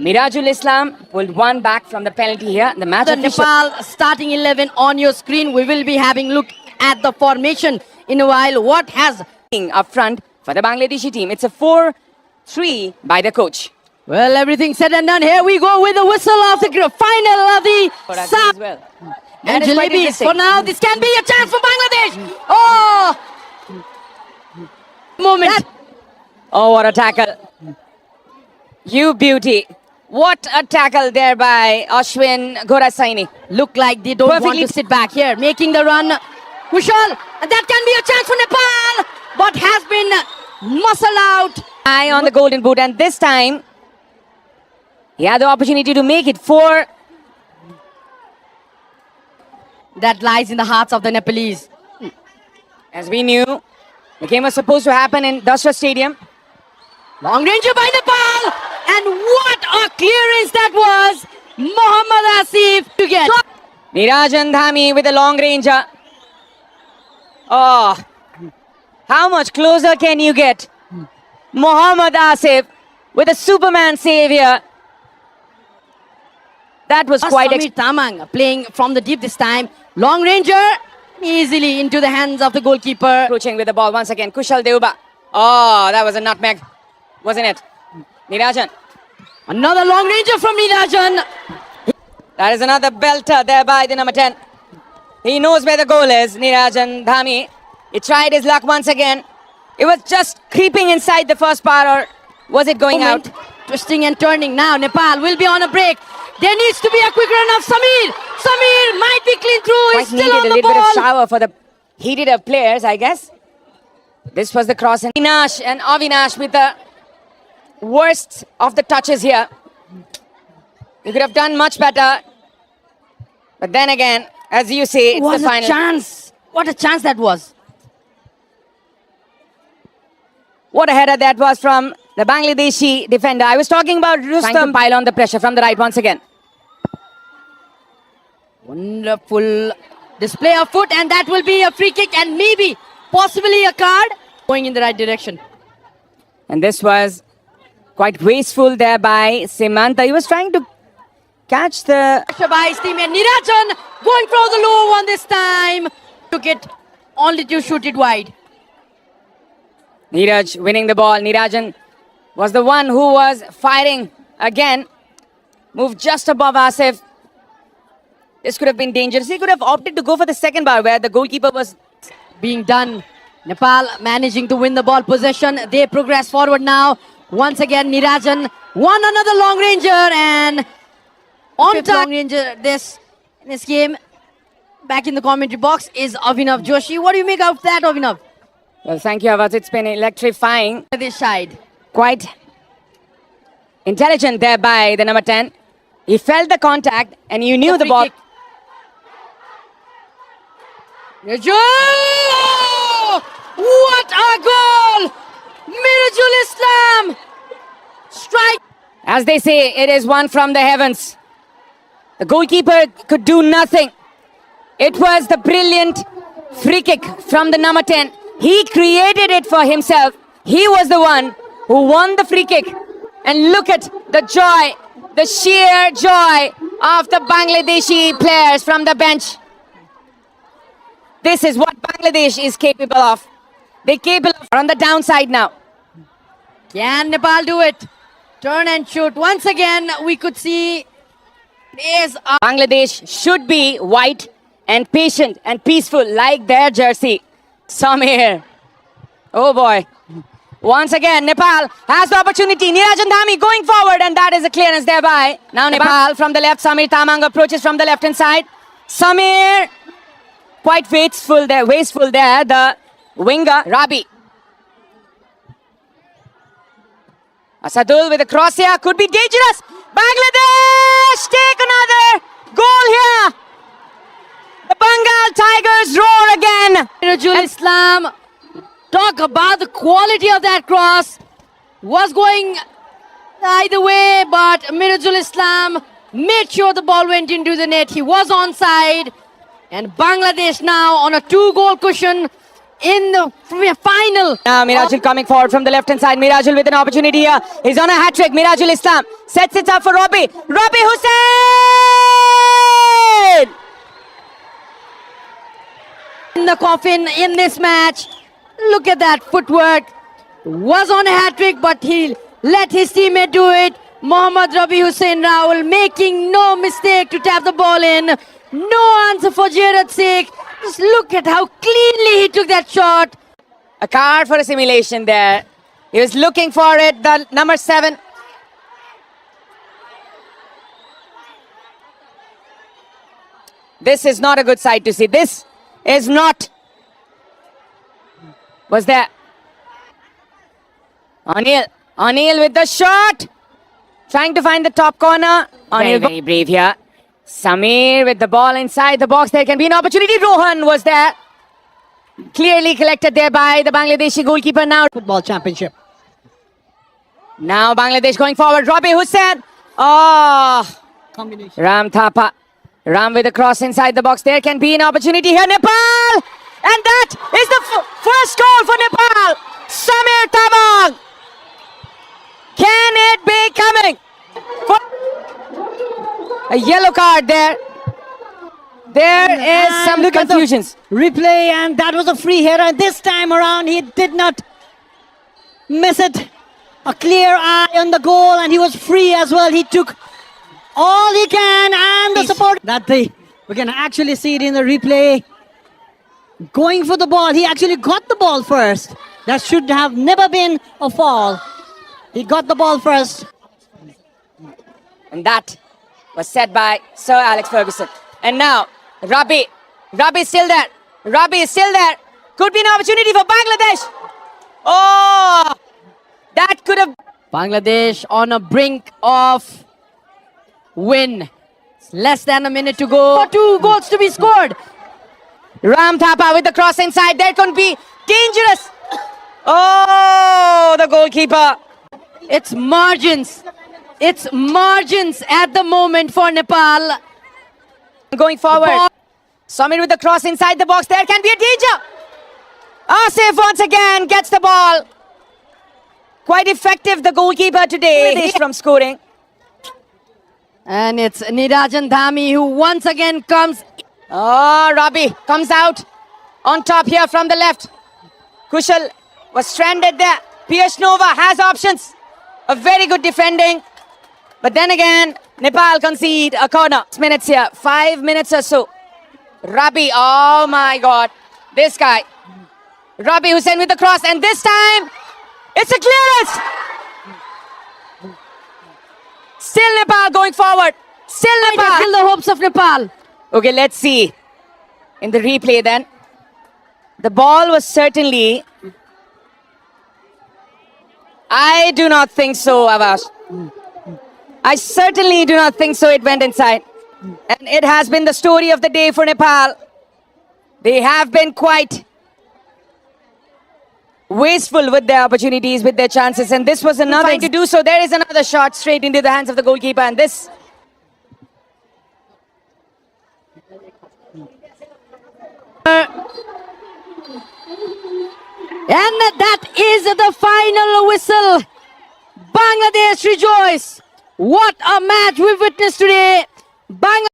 Mirajul Islam pulled one back from the penalty here. The match The official. Nepal starting 11 on your screen. We will be having a look at the formation in a while. What has... Up front for the Bangladeshi team. It's a 4-3 by the coach. Well, everything said and done. Here we go with the whistle of the final of the As well. and That is quite Jalebis. interesting. For now, this can be a chance for Bangladesh. Oh! Moment. Oh, what a tackle. You beauty. What a tackle there by Ashwin Gorasaini. Look like they don't want Perfectly- to sit back here. Making the run. Kushal. And that can be a chance for Nepal. But has been muscle out. Eye on the golden boot, and this time he had the opportunity to make it 4. That lies in the hearts of the Nepalese. As we knew, the game was supposed to happen in Dasra Stadium. Long ranger by Nepal. And what a clearance that was. Mohammad Asif to get. Nirajan Dhami with a long ranger. Oh, how much closer can you get? Mohammad Asif with a Superman save here. That was quite Samir Tamang playing from the deep this time. Long ranger easily into the hands of the goalkeeper. approaching with the ball once again. Kushal Deuba. Oh, that was a nutmeg, wasn't it? Nirajan. Another long ranger from Nirajan. That is another belter there by the number 10. He knows where the goal is, Nirajan Dhami. He tried his luck once again. It was just creeping inside the first bar, or was it going out? Twisting and turning now. Nepal will be on a break. There needs to be a quick run of Samir. Samir might be clean through. He's Quite still needed on a the little bit of ball. shower for the heated up players, I guess. This was the cross. And Avinash with the worst of the touches here. You could have done much better. But then again, as you say, it's What the a final. chance. What a chance that was. What a header that was from the Bangladeshi defender. I was talking about Rustam trying to pile on the pressure from the right once again. Wonderful display of foot, and that will be a free kick and maybe possibly a card. Going in the right direction. And this was quite wasteful there by Simanta. He was trying to catch the... Shabai team and Nirajan going for the low one this time. Took it only to shoot it wide. Neeraj winning the ball. Nirajan was the one who was firing again. Moved just above Asif. This could have been dangerous. He could have opted to go for the second bar where the goalkeeper was... Being done. Nepal managing to win the ball possession. They progress forward now. Once again, Nirajan won another long ranger, and on top long ranger in this game. Back in the commentary box is Avinav Joshi. What do you make of that, Avinav? Well, thank you, Avaz. It's been electrifying. This side. Quite intelligent there by the number 10. He felt the contact and you knew the free ball. kick. Mirajul! What a goal! Mirajul Islam! Strike! As they say, it is one from the heavens. The goalkeeper could do nothing. It was the brilliant free kick from the number 10. He created it for himself. He was the one who won the free kick. And look at the joy, the sheer joy of the Bangladeshi players from the bench. This is what Bangladesh is capable of. They're capable of on the downside now. Can Nepal do it? Turn and shoot. Once again, we could see is a Bangladesh should be white and patient and peaceful like their jersey. Samir. Oh boy. Once again, Nepal has the opportunity. Nirajan Dhami going forward, and that is a clearance thereby. Now Nepal from the left. Samir Tamang approaches from the left-hand side. Samir quite wasteful there. The winger, Rabi. Asadul with a cross here. Could be dangerous. Bangladesh take another goal here. The Bengal Tigers roar again. Mirajul Islam. Talk about the quality of that cross. Was going either way, but Mirajul Islam made sure the ball went into the net. He was onside. And Bangladesh now on a 2-goal cushion in the final. Now Mirajul coming forward from the left hand side. Mirajul with an opportunity here. He's on a hat trick. Mirajul Islam sets it up for Robbie. Robbie Hussain! In the coffin in this match. Look at that footwork. Was on a hat trick, but he let his teammate do it. Mohammad Rabi Hussain Raul making no mistake to tap the ball in. No answer for Jared Sheikh. Just look at how cleanly he took that shot. A card for a simulation there. He was looking for it. The number 7. This is not a good sight to see. This is not. Was there? Anil with the shot. Trying to find the top corner. Anil very brave here. Samir with the ball inside the box. There can be an opportunity. Rohan was there. Clearly collected there by the Bangladeshi goalkeeper now. Football Championship. Now Bangladesh going forward. Robbie Hussain. Oh, Combination. Ram Thapa. Ram with a cross inside the box. There can be an opportunity here. Nepal. And that is the first goal for Nepal. Samir Tamang. Can it be coming? A yellow card there. There is some Look at the confusions. replay, and that was a free header. And this time around, he did not miss it. A clear eye on the goal, and he was free as well. He took all he can, and the support that we can actually see it in the replay. Going for the ball, he actually got the ball first. That should have never been a foul. He got the ball first. And that was set by Sir Alex Ferguson. And now, Rabi is still there. Rabi is still there. Could be an opportunity for Bangladesh. Oh, that could have. Bangladesh on a brink of win. It's less than a minute to go. 2 goals to be scored. Ram Thapa with the cross inside. There could be dangerous. Oh, the goalkeeper. It's margins. It's margins at the moment for Nepal. Going forward. Samir with the cross inside the box. There can be a danger. Asif once again gets the ball. Quite effective, the goalkeeper today from scoring. And it's Nirajan Dhami who once again comes. Oh, Rabi comes out on top here from the left. Kushal was stranded there. Piyush Nova has options. A very good defending. But then again, Nepal concede a corner. 6 minutes here, 5 minutes or so. Rabi, oh my God. This guy. Rabi Hussain with the cross, and this time, it's a clearance. Still Nepal going forward. Still Nepal. Still the hopes of Nepal. Okay, let's see. In the replay then. The ball was certainly... I do not think so, Avash. I certainly do not think so. It went inside. And it has been the story of the day for Nepal. They have been quite wasteful with their opportunities, with their chances. And this was another to do so. There is another shot straight into the hands of the goalkeeper. And this... And that is the final whistle. Bangladesh rejoice. What a match we've witnessed today. Bangladesh